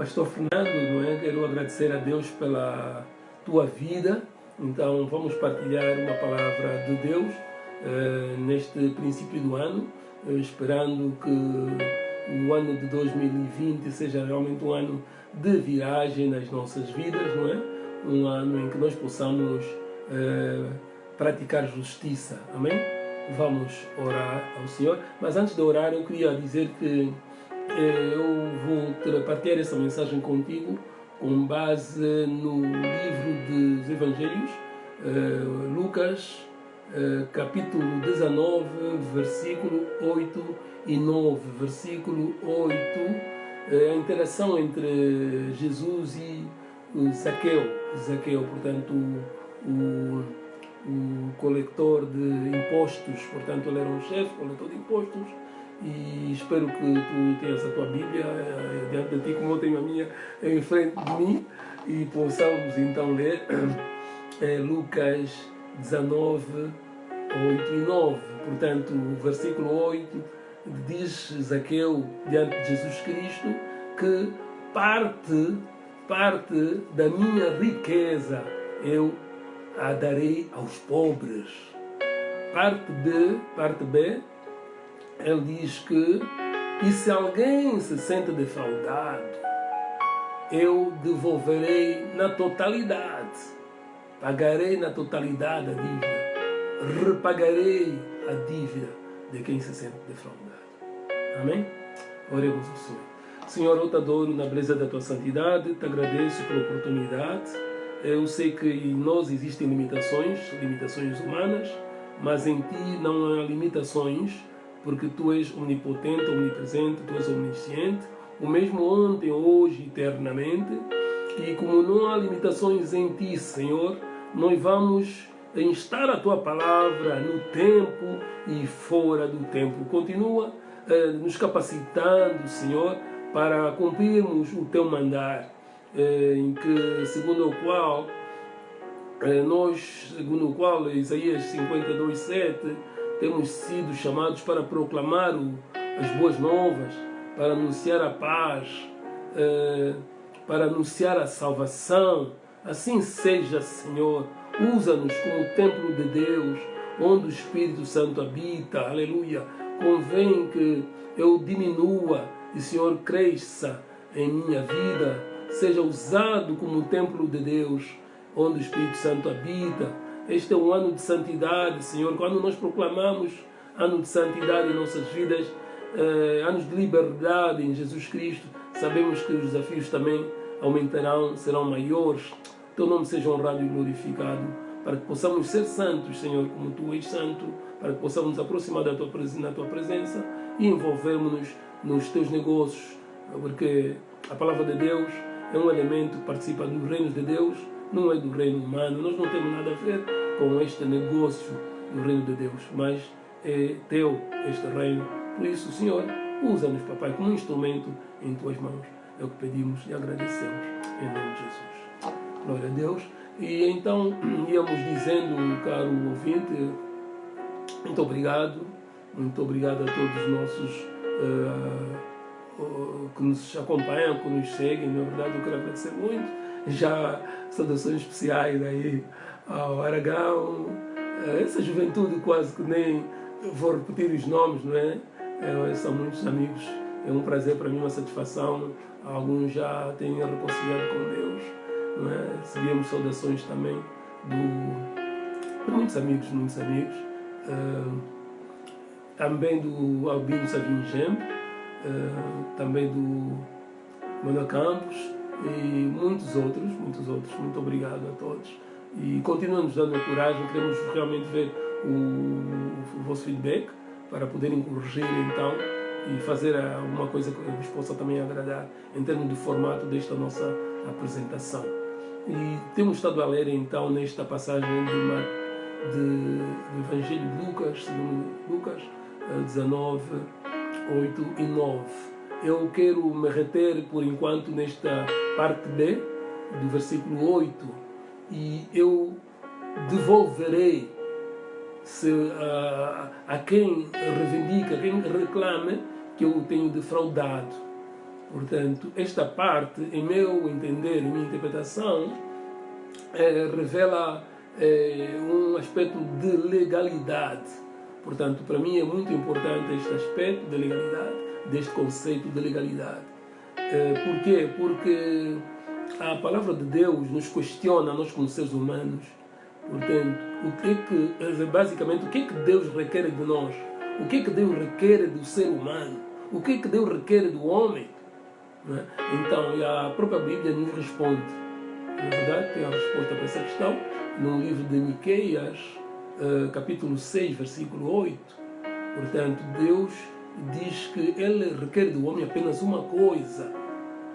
Pastor Fernando, não é? Quero agradecer a Deus pela tua vida. Então vamos partilhar uma palavra de Deus neste princípio do ano, esperando que o ano de 2020 seja realmente um ano de viragem nas nossas vidas, não é? Um ano em que nós possamos praticar justiça, amém? Vamos orar ao Senhor, mas antes de orar eu queria dizer que eu vou partilhar essa mensagem contigo com base no livro dos Evangelhos, Lucas, capítulo 19, versículo 8 e 9. Versículo 8, a interação entre Jesus e Zaqueu, portanto, o coletor de impostos, portanto, ele era um chefe, coletor de impostos. E espero que tu tenhas a tua Bíblia diante de ti, como eu tenho a minha em frente de mim, e possamos então ler Lucas 19, 8 e 9. Portanto, o versículo 8 diz Zaqueu diante de Jesus Cristo que parte da minha riqueza eu a darei aos pobres. Parte B, ele diz que, e se alguém se sente defraudado, eu devolverei na totalidade, pagarei na totalidade a dívida, repagarei a dívida de quem se sente defraudado. Amém? Oremos ao Senhor. Senhor, eu te adoro na beleza da tua santidade, te agradeço pela oportunidade. Eu sei que em nós existem limitações humanas, mas em ti não há limitações, porque tu és onipotente, onipresente, tu és omnisciente, o mesmo ontem, hoje, eternamente. E como não há limitações em ti, Senhor, nós vamos instar a tua palavra no tempo e fora do tempo. Continua nos capacitando, Senhor, para cumprirmos o teu mandar, segundo o qual Isaías 52:7, temos sido chamados para proclamar as boas novas, para anunciar a paz, para anunciar a salvação. Assim seja, Senhor. Usa-nos como templo de Deus, onde o Espírito Santo habita. Aleluia. Convém que eu diminua e o Senhor cresça em minha vida. Seja usado como templo de Deus, onde o Espírito Santo habita. Este é um ano de santidade, Senhor. Quando nós proclamamos ano de santidade em nossas vidas, anos de liberdade em Jesus Cristo, sabemos que os desafios também aumentarão, serão maiores. Teu nome seja honrado e glorificado, para que possamos ser santos, Senhor, como Tu és santo, para que possamos nos aproximar da tua presença e envolvermos-nos nos Teus negócios, porque a palavra de Deus é um elemento que participa do reino de Deus, não é do reino humano. Nós não temos nada a ver com este negócio do reino de Deus, mas é teu este reino. Por isso, Senhor, usa-nos, Papai, como um instrumento em tuas mãos. É o que pedimos e agradecemos em nome de Jesus. Glória a Deus. E então íamos dizendo, caro ouvinte, muito obrigado a todos os nossos que nos acompanham, que nos seguem. Na verdade, eu quero agradecer muito. Já saudações especiais aí ao Aragão, essa juventude quase que nem vou repetir os nomes, não é? São muitos amigos, é um prazer para mim, uma satisfação. Alguns já têm reconciliado com Deus, não é? Recebemos saudações também de muitos amigos, também do Albino Savingem, também do Manuel Campos, e muitos outros. Muito obrigado a todos. E continuamos dando coragem, queremos realmente ver o vosso feedback para poderem corrigir então e fazer alguma coisa que vos possa também agradar em termos de formato desta nossa apresentação. E temos estado a ler então nesta passagem do Evangelho de Lucas, segundo Lucas 19, 8 e 9. Eu quero me reter por enquanto nesta parte B do versículo 8, e eu devolverei a quem reivindica, a quem reclama que eu tenho defraudado. Portanto, esta parte, em meu entender, em minha interpretação, revela um aspecto de legalidade. Portanto, para mim é muito importante este aspecto de legalidade, deste conceito de legalidade. Por quê? Porque a palavra de Deus nos questiona, nós como seres humanos. Portanto, basicamente, o que é que Deus requer de nós? O que é que Deus requer do ser humano? O que é que Deus requer do homem? Não é? Então, a própria Bíblia nos responde. Na verdade, tem a resposta para essa questão no livro de Miqueias, capítulo 6, versículo 8. Portanto, Deus diz que Ele requer do homem apenas uma coisa.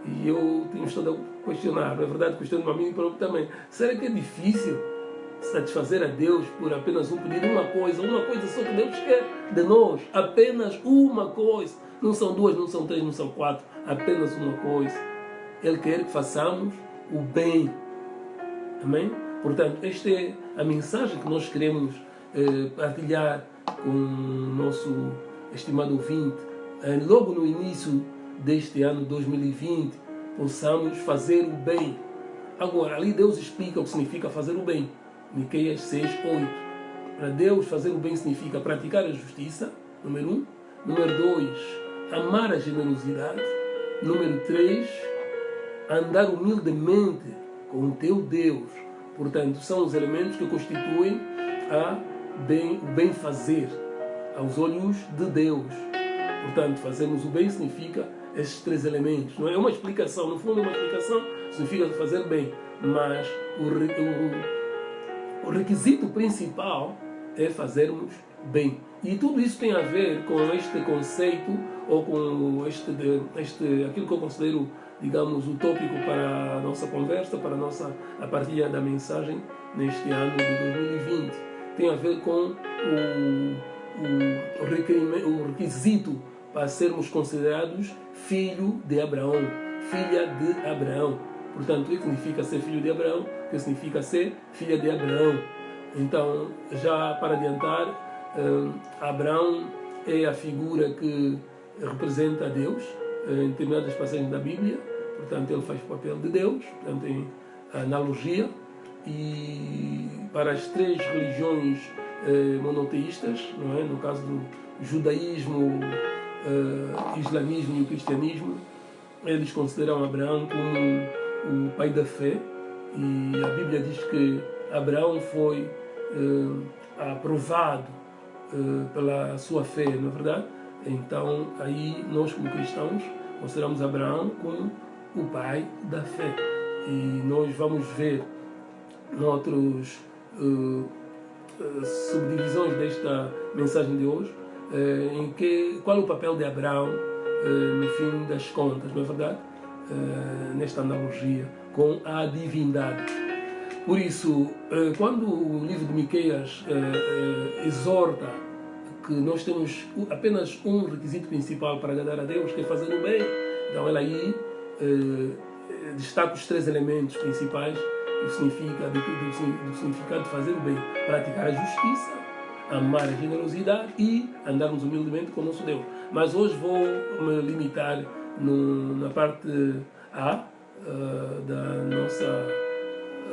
E eu tenho estado a questionar, na verdade, questiono a mim próprio também. Será que é difícil satisfazer a Deus por apenas um pedido? Uma coisa só que Deus quer de nós. Apenas uma coisa. Não são duas, não são três, não são quatro. Apenas uma coisa. Ele quer que façamos o bem. Amém? Portanto, esta é a mensagem que nós queremos partilhar com o nosso estimado ouvinte. Logo no início deste ano 2020, possamos fazer o bem. Agora, ali Deus explica o que significa fazer o bem. Miqueias 6, 8. Para Deus, fazer o bem significa praticar a justiça, número 1. Número 2, amar a generosidade. Número 3, andar humildemente com o teu Deus. Portanto, são os elementos que constituem o bem-fazer aos olhos de Deus. Portanto, fazermos o bem significa esses três elementos. Não é uma explicação, no fundo é uma explicação, significa fazer bem. Mas o requisito principal é fazermos bem. E tudo isso tem a ver com este conceito, ou com aquilo que eu considero, digamos, o tópico para a nossa conversa, para a partilha da mensagem neste ano de 2020. Tem a ver com o requisito para sermos considerados filho de Abraão, filha de Abraão. Portanto, o que significa ser filho de Abraão? O que significa ser filha de Abraão? Então, já para adiantar, Abraão é a figura que representa a Deus em determinadas passagens da Bíblia. Portanto, ele faz o papel de Deus, portanto, em analogia. E para as três religiões monoteístas, não é? No caso do judaísmo, islamismo e o cristianismo, eles consideram Abraão como o pai da fé. E a Bíblia diz que Abraão foi aprovado pela sua fé, não é verdade? Então, aí nós como cristãos consideramos Abraão como o pai da fé. E nós vamos ver noutras subdivisões desta mensagem de hoje qual é o papel de Abraão no fim das contas, não é verdade? Nesta analogia com a divindade. Por isso, quando o livro de Miqueias exorta que nós temos apenas um requisito principal para agradar a Deus, que é fazer o bem, então ela aí destaca os três elementos principais do significado de fazer o bem: praticar a justiça, amar a generosidade e andarmos humildemente com o nosso Deus. Mas hoje vou me limitar na parte A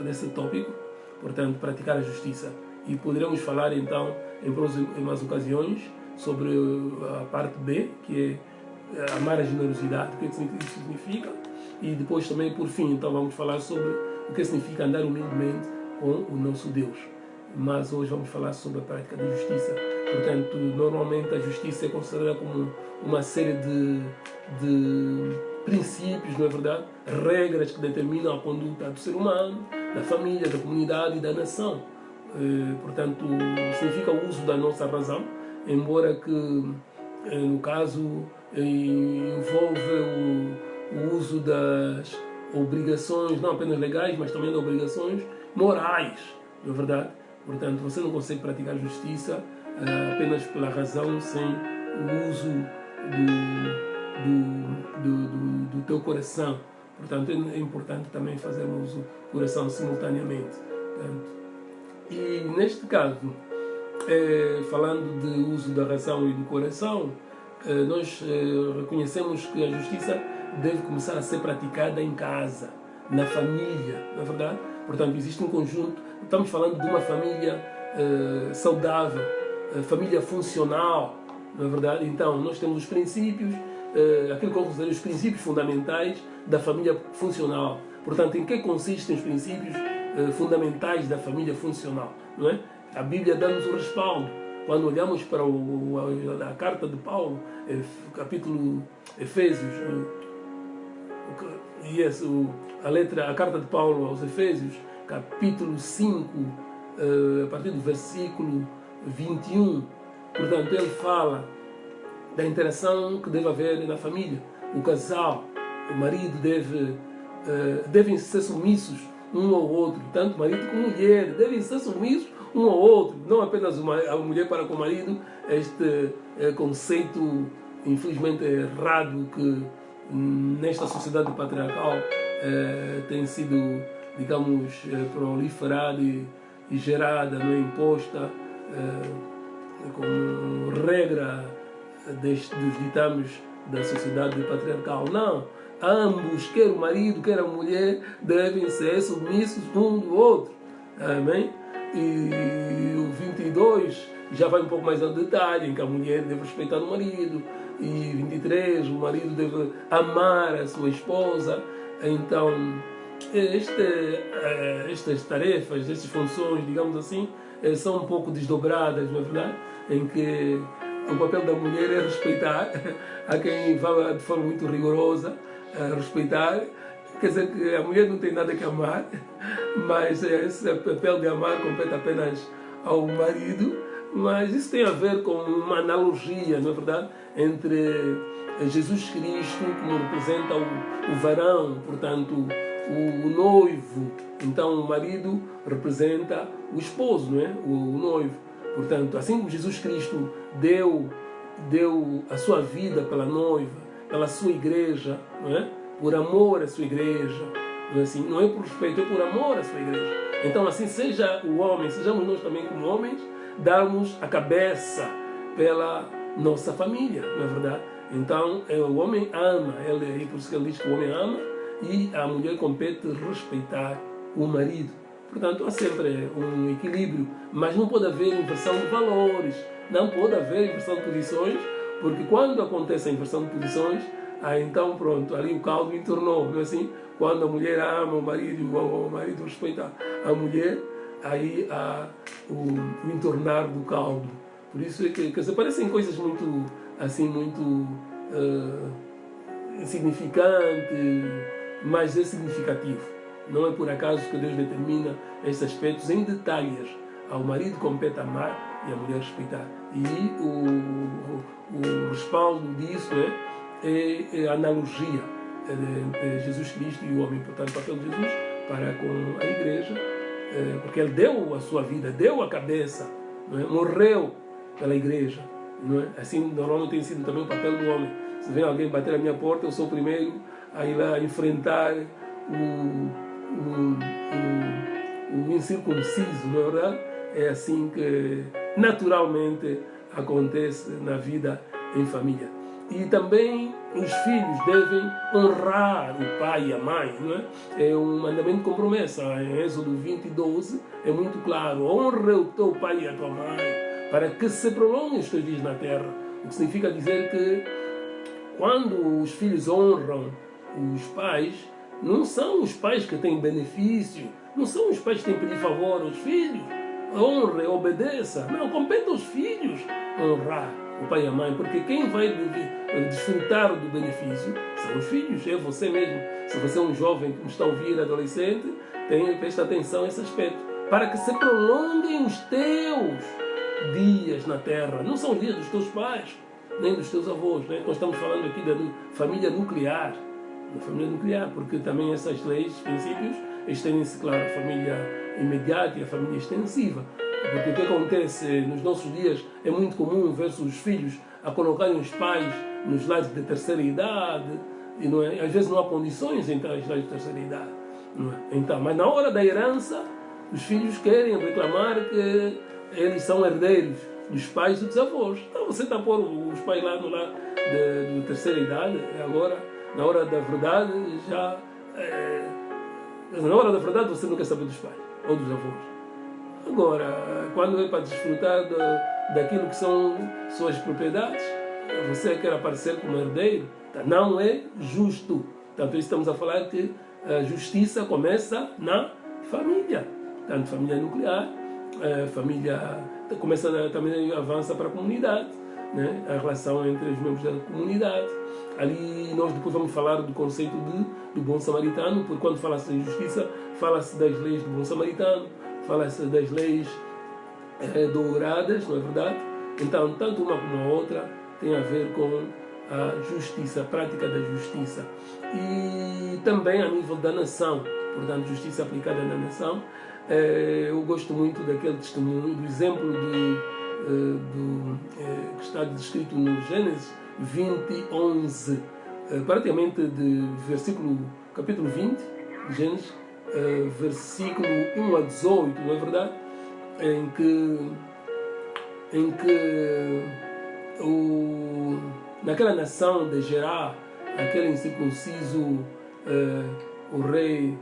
desse tópico, portanto, praticar a justiça. E poderemos falar então em próximas ocasiões sobre a parte B, que é amar a generosidade, o que isso significa, e depois também, por fim, então vamos falar sobre o que significa andar humildemente com o nosso Deus. Mas hoje vamos falar sobre a prática da justiça. Portanto, normalmente a justiça é considerada como uma série de princípios, não é verdade? Regras que determinam a conduta do ser humano, da família, da comunidade e da nação. Portanto, significa o uso da nossa razão, embora que, no caso, envolve o uso das obrigações, não apenas legais, mas também das obrigações morais, não é verdade? Portanto, você não consegue praticar justiça apenas pela razão, sem o uso do teu coração. Portanto, é importante também fazermos o coração simultaneamente. Portanto, e neste caso, falando de uso da razão e do coração, nós reconhecemos que a justiça deve começar a ser praticada em casa, na família, não é verdade? Portanto, existe um conjunto, estamos falando de uma família saudável, família funcional, não é verdade? Então, nós temos os princípios, aquilo que eu considero os princípios fundamentais da família funcional. Portanto, em que consistem os princípios fundamentais da família funcional, não é? A Bíblia dá-nos o respaldo. Quando olhamos para a carta de Paulo, capítulo Efésios, a carta de Paulo aos Efésios, capítulo 5, a partir do versículo 21, portanto, ele fala da interação que deve haver na família. O casal, o marido devem ser submissos um ao outro, tanto marido como mulher, devem ser submissos um ao outro, não apenas a mulher para com o marido. Este conceito, infelizmente, errado que nesta sociedade patriarcal tem sido, digamos, proliferada e gerada, não é, imposta como regra dos ditames da sociedade patriarcal. Não, ambos, quer o marido, quer a mulher, devem ser submissos um do outro. Amém? E o 22 já vai um pouco mais ao detalhe, em que a mulher deve respeitar o marido. E 23, o marido deve amar a sua esposa. Então, estas tarefas, estas funções, digamos assim, são um pouco desdobradas, não é verdade? Em que o papel da mulher é respeitar, há quem vá de forma muito rigorosa respeitar, quer dizer que a mulher não tem nada que amar, mas esse papel de amar compete apenas ao marido. Mas isso tem a ver com uma analogia, não é verdade, entre Jesus Cristo, que nos representa o varão, portanto, o noivo. Então, o marido representa o esposo, não é? O noivo. Portanto, assim como Jesus Cristo deu a sua vida pela noiva, pela sua igreja, não é? Por amor à sua igreja, não é assim? Não é por respeito, é por amor à sua igreja. Então, assim, seja o homem, sejamos nós também como homens, darmos a cabeça pela nossa família, não é verdade? Então, o homem ama, por isso que ele diz que o homem ama, e a mulher compete respeitar o marido. Portanto, há sempre um equilíbrio, mas não pode haver inversão de valores, não pode haver inversão de posições, porque quando acontece a inversão de posições, então pronto, ali o caldo entornou, não é assim? Quando a mulher ama o marido e o marido respeita a mulher, aí há o entornar do caldo. Por isso é que parecem coisas muito, assim, muito insignificantes, mas é significativo. Não é por acaso que Deus determina esses aspectos em detalhes. Ao marido compete amar e à mulher respeitar. E o respaldo disso é a analogia de Jesus Cristo e o homem. Portanto, o papel de Jesus para com a igreja, porque ele deu a sua vida, deu a cabeça, não é? Morreu pela igreja, não é? Assim normalmente tem sido também o papel do homem. Se vem alguém bater a minha porta, eu sou o primeiro a ir lá enfrentar o incircunciso, não é verdade? É assim que naturalmente acontece na vida em família. E também os filhos devem honrar o pai e a mãe, não é? É um mandamento com promessa. Em Êxodo 20:12 é muito claro: honra o teu pai e a tua mãe, para que se prolonguem os teus dias na terra. O que significa dizer que quando os filhos honram os pais, não são os pais que têm benefício, não são os pais que têm que pedir favor aos filhos. Honre, obedeça. Não, compete aos filhos honrar o pai e a mãe, porque quem vai desfrutar do benefício são os filhos, é você mesmo. Se você é um jovem que me está a ouvir, adolescente, presta atenção a esse aspecto, para que se prolonguem os teus dias na terra. Não são os dias dos teus pais, nem dos teus avós, né? Nós estamos falando aqui da família nuclear, porque também essas leis, princípios, estendem-se, claro, a família imediata e a família extensiva. Porque o que acontece nos nossos dias é muito comum ver os filhos a colocarem os pais nos lares de terceira idade, e não é? Às vezes não há condições em entrar nos lares de terceira idade. Não é? Então, mas na hora da herança, os filhos querem reclamar que eles são herdeiros dos pais e dos avós. Então você está a pôr os pais lá no lar de terceira idade, agora na hora da verdade já... na hora da verdade você não quer saber dos pais ou dos avós. Agora, quando é para desfrutar daquilo que são suas propriedades, você quer aparecer como herdeiro, não é justo. Portanto, estamos a falar que a justiça começa na família. Tanto família nuclear, família começa também avança para a comunidade, né? A relação entre os membros da comunidade. Ali nós depois vamos falar do conceito do bom samaritano, porque quando fala-se em justiça, fala-se das leis do bom samaritano, fala-se das leis douradas, não é verdade? Então, tanto uma como a outra tem a ver com a justiça, a prática da justiça. E também a nível da nação, portanto, justiça aplicada na nação. Eu gosto muito daquele testemunho, do exemplo que está descrito no Gênesis 20:11, praticamente de capítulo 20, Gênesis, versículo 1 a 18, não é verdade? Em que naquela nação de Gerar, aquele incircunciso, o rei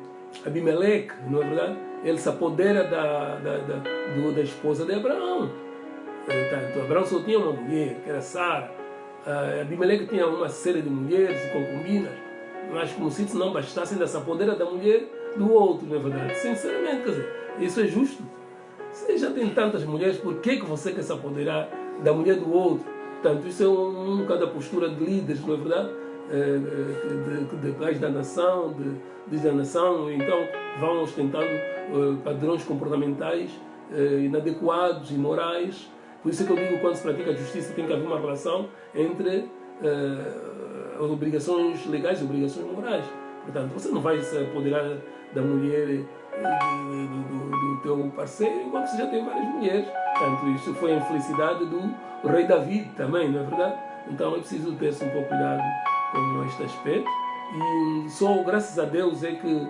Abimeleque, não é verdade? Ele se apodera da esposa de Abraão. Portanto, Abraão só tinha uma mulher, que era Sara. Abimeleque tinha uma série de mulheres e concubinas, mas como se isso não bastasse, ainda se apodera da mulher do outro, não é verdade? Sinceramente, quer dizer, isso é justo? Você já tem tantas mulheres, por que você quer se apoderar da mulher do outro? Portanto, isso é um bocado da postura de líderes, não é verdade? De pais da nação, da nação, então vão ostentando padrões comportamentais inadequados, imorais. Por isso é que eu digo, quando se pratica a justiça, tem que haver uma relação entre as obrigações legais e obrigações morais. Portanto, você não vai se apoderar da mulher do teu parceiro enquanto você já tem várias mulheres. Portanto, isso foi a infelicidade do rei David também, não é verdade? Então é preciso ter-se um pouco cuidado com este aspecto. E só graças a Deus é que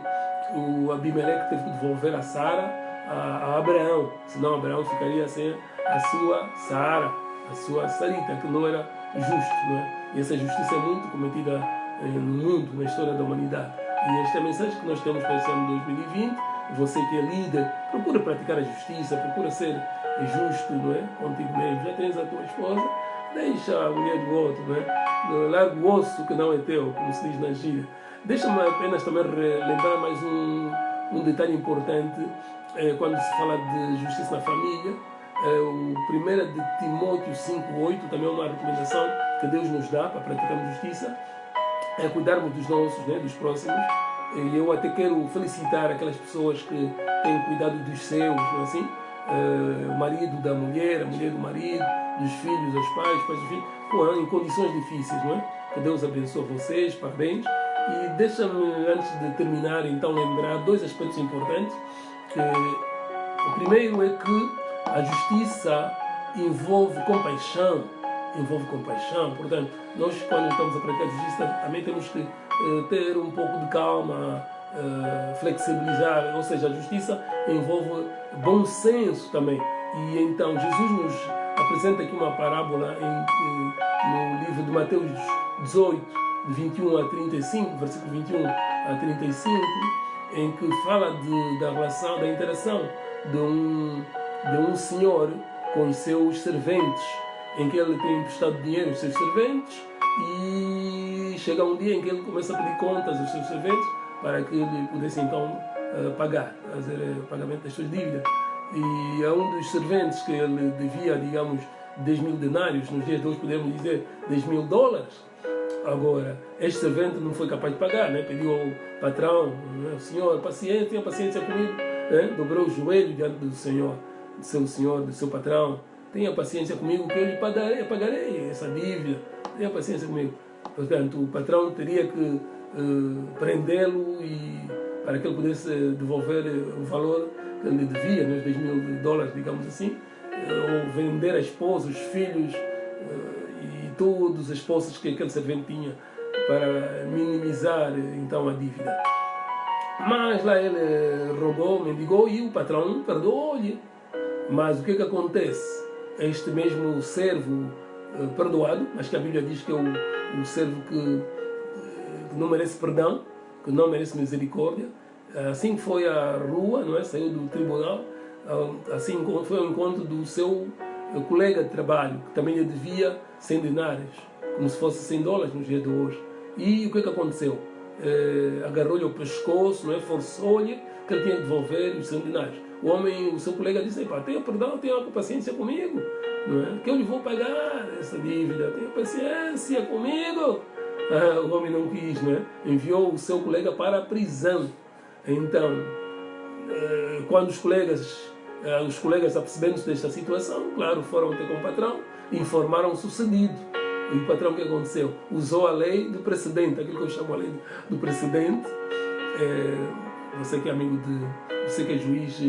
o Abimeleque teve que devolver a Sara a Abraão, senão Abraão ficaria sem a sua Sara, a sua Sarita, que não era justo, não é? E essa justiça é muito cometida no mundo, na história da humanidade. E esta é a mensagem que nós temos para esse ano 2020. Você que é líder, procura praticar a justiça, procura ser justo, não é? Contigo mesmo. Já tens a tua esposa, deixa a mulher do outro, não é? Larga o osso que não é teu, como se diz na gíria. Deixa-me apenas também lembrar mais um detalhe importante quando se fala de justiça na família. O 1 de Timóteo 5:8 também é uma recomendação que Deus nos dá para praticarmos justiça, é cuidarmos dos nossos, né, dos próximos. E eu até quero felicitar aquelas pessoas que têm cuidado dos seus, não é assim? O marido da mulher, a mulher do marido, dos filhos, dos pais dos filhos, em condições difíceis, não é? Que Deus abençoe vocês, parabéns. E deixa-me, antes de terminar, então, lembrar dois aspectos importantes. O primeiro é que a justiça envolve compaixão. Portanto, nós, quando estamos a praticar a justiça, também temos que ter um pouco de calma, flexibilizar. Ou seja, a justiça envolve bom senso também. E então, Jesus nos apresenta aqui uma parábola no livro de Mateus 18, de 21 a 35, versículo 21 a 35, em que fala da relação, da interação de um senhor com os seus serventes, em que ele tem emprestado dinheiro aos seus serventes e chega um dia em que ele começa a pedir contas aos seus serventes para que ele pudesse então fazer o pagamento das suas dívidas. E a um dos serventes que ele devia, digamos, 10.000 denários, nos dias de hoje podemos dizer $10.000. Agora, este servente não foi capaz de pagar, né? Pediu ao patrão, né? Senhor, paciência, tenha paciência comigo, né? Dobrou o joelho diante do do seu patrão, tenha paciência comigo que eu lhe pagarei essa dívida, tenha paciência comigo. Portanto, o patrão teria que prendê-lo para que ele pudesse devolver o valor que ele devia, né? Os $10.000, digamos assim, ou vender a esposa, os filhos, e todas as posses que aquele servente tinha para minimizar então a dívida. Mas lá ele rogou, mendigou e o patrão perdoou-lhe. Mas o que acontece? Este mesmo servo perdoado, mas que a Bíblia diz que é o servo que que não merece perdão, que não merece misericórdia. Assim que foi à rua, não é? Saiu do tribunal, assim foi ao encontro do seu colega de trabalho, que também lhe devia 100 denários, como se fosse 100 dólares nos dias de hoje. E o que aconteceu? Agarrou-lhe ao pescoço, não é? Forçou-lhe que ele tinha que devolver os 100 denários. O homem, o seu colega disse: tenha perdão, tenha paciência comigo, não é? Que eu lhe vou pagar essa dívida, tenha paciência comigo. O homem não quis, não é? Enviou o seu colega para a prisão. Então, quando os colegas apercebendo-se desta situação, claro, foram ter com o patrão e informaram o sucedido. E o patrão, o que aconteceu? Usou a lei do precedente, aquilo que eu chamo a lei do precedente. Você que é amigo você que é juiz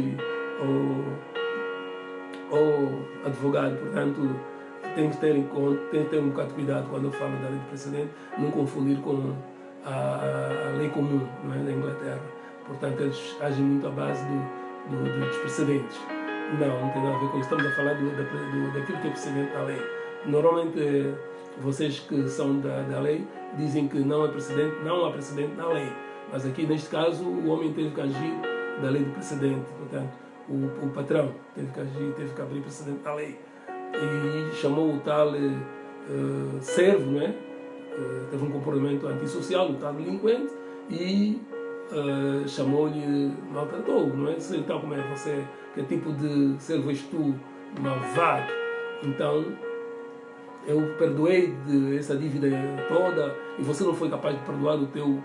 ou advogado, portanto, tem que ter em conta, tem que ter um bocado de cuidado quando eu falo da lei do precedente, não confundir com a lei comum, não é, da Inglaterra. Portanto, eles agem muito à base dos precedentes. Não tem nada a ver com isso. Estamos a falar daquilo que é precedente da lei. Normalmente, vocês que são da lei dizem que não há precedente na lei. Mas aqui, neste caso, o homem teve que agir da lei do precedente. Portanto, o patrão teve que agir, teve que abrir precedente da lei. E chamou o tal servo, não é? Teve um comportamento antissocial, o tal delinquente, e chamou-lhe, maltratou, não é? Então, como é você? Que tipo de servo és tu, malvado? Então, eu perdoei essa dívida toda e você não foi capaz de perdoar o teu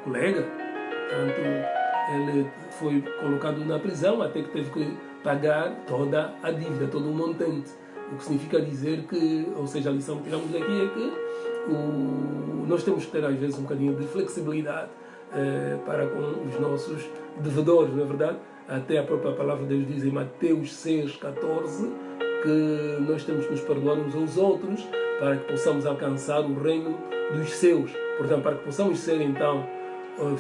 colega. Portanto, ele foi colocado na prisão até que teve que pagar toda a dívida, todo o montante. O que significa dizer que, ou seja, a lição que tiramos daqui é que nós temos que ter às vezes um bocadinho de flexibilidade para com os nossos devedores, não é verdade? Até a própria palavra de Deus diz em Mateus 6,14 que nós temos que nos perdoar uns aos outros para que possamos alcançar o reino dos seus. Portanto, para que possamos ser então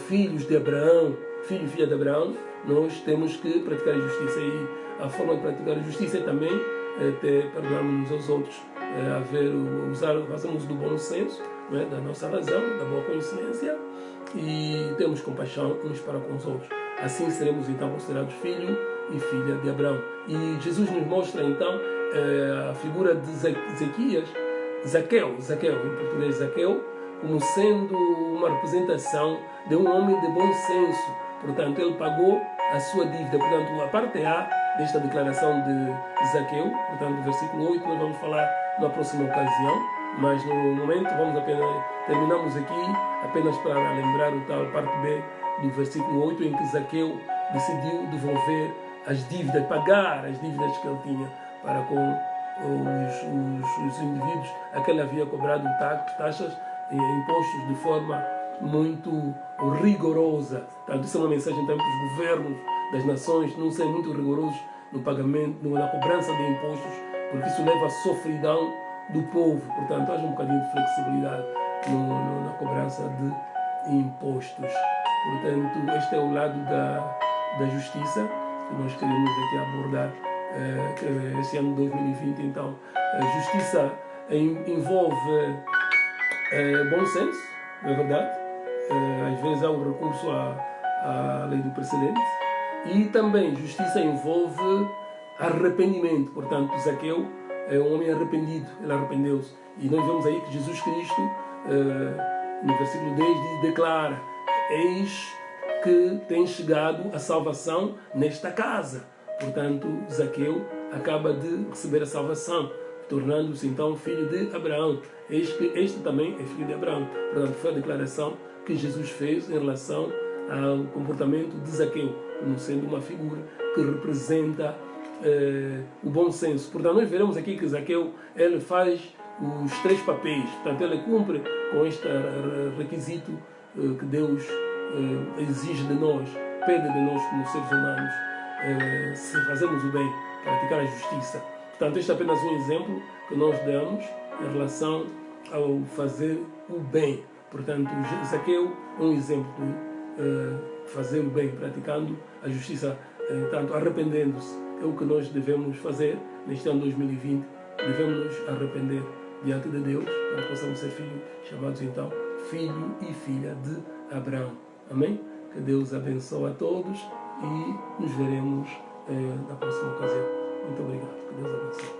filhos de Abraão, filho e filha de Abraão, nós temos que praticar a justiça. E a forma de praticar a justiça é também perdoarmos uns aos outros, fazermos do bom senso, não é? Da nossa razão, da boa consciência, e temos compaixão uns para com os outros. Assim seremos então considerados filho e filha de Abraão. E Jesus nos mostra então a figura de Zaqueu, em português Zaqueu, como sendo uma representação de um homem de bom senso. Portanto, ele pagou a sua dívida. Portanto, a parte A desta declaração de Zaqueu, portanto, do versículo 8, nós vamos falar na próxima ocasião, mas no momento terminamos aqui apenas para lembrar o tal parte B do versículo 8, em que Zaqueu decidiu devolver as dívidas, pagar as dívidas que ele tinha para com os indivíduos a que ele havia cobrado taxas e impostos de forma muito rigorosa. Portanto, isso é uma mensagem também para os governos das nações, não serem muito rigorosos no pagamento, na cobrança de impostos, porque isso leva à sofridão do povo. Portanto, haja um bocadinho de flexibilidade na cobrança de impostos. Portanto, este é o lado da justiça que nós queremos aqui abordar esse ano de 2020. Então, a justiça envolve bom senso, não é verdade? Às vezes há um recurso à lei do precedente, e também justiça envolve arrependimento. Portanto, Zaqueu é um homem arrependido, ele arrependeu-se. E nós vemos aí que Jesus Cristo, no versículo 10, declara: eis que tem chegado a salvação nesta casa. Portanto, Zaqueu acaba de receber a salvação, tornando-se então filho de Abraão. Eis que este também é filho de Abraão. Portanto, foi a declaração que Jesus fez em relação ao comportamento de Zaqueu, como sendo uma figura que representa o bom senso. Portanto, nós veremos aqui que Zaqueu ele faz os 3 papéis. Portanto, ele cumpre com este requisito que Deus exige de nós, pede de nós como seres humanos, se fazermos o bem, praticar a justiça. Portanto, este é apenas um exemplo que nós damos em relação ao fazer o bem. Portanto, Zaqueu é um exemplo de fazer o bem, praticando a justiça, tanto arrependendo-se. É o que nós devemos fazer neste ano 2020. Devemos nos arrepender diante de Deus, para que possamos ser filhos, chamados então filho e filha de Abraão. Amém? Que Deus abençoe a todos e nos veremos na próxima ocasião. Muito obrigado. Que Deus abençoe.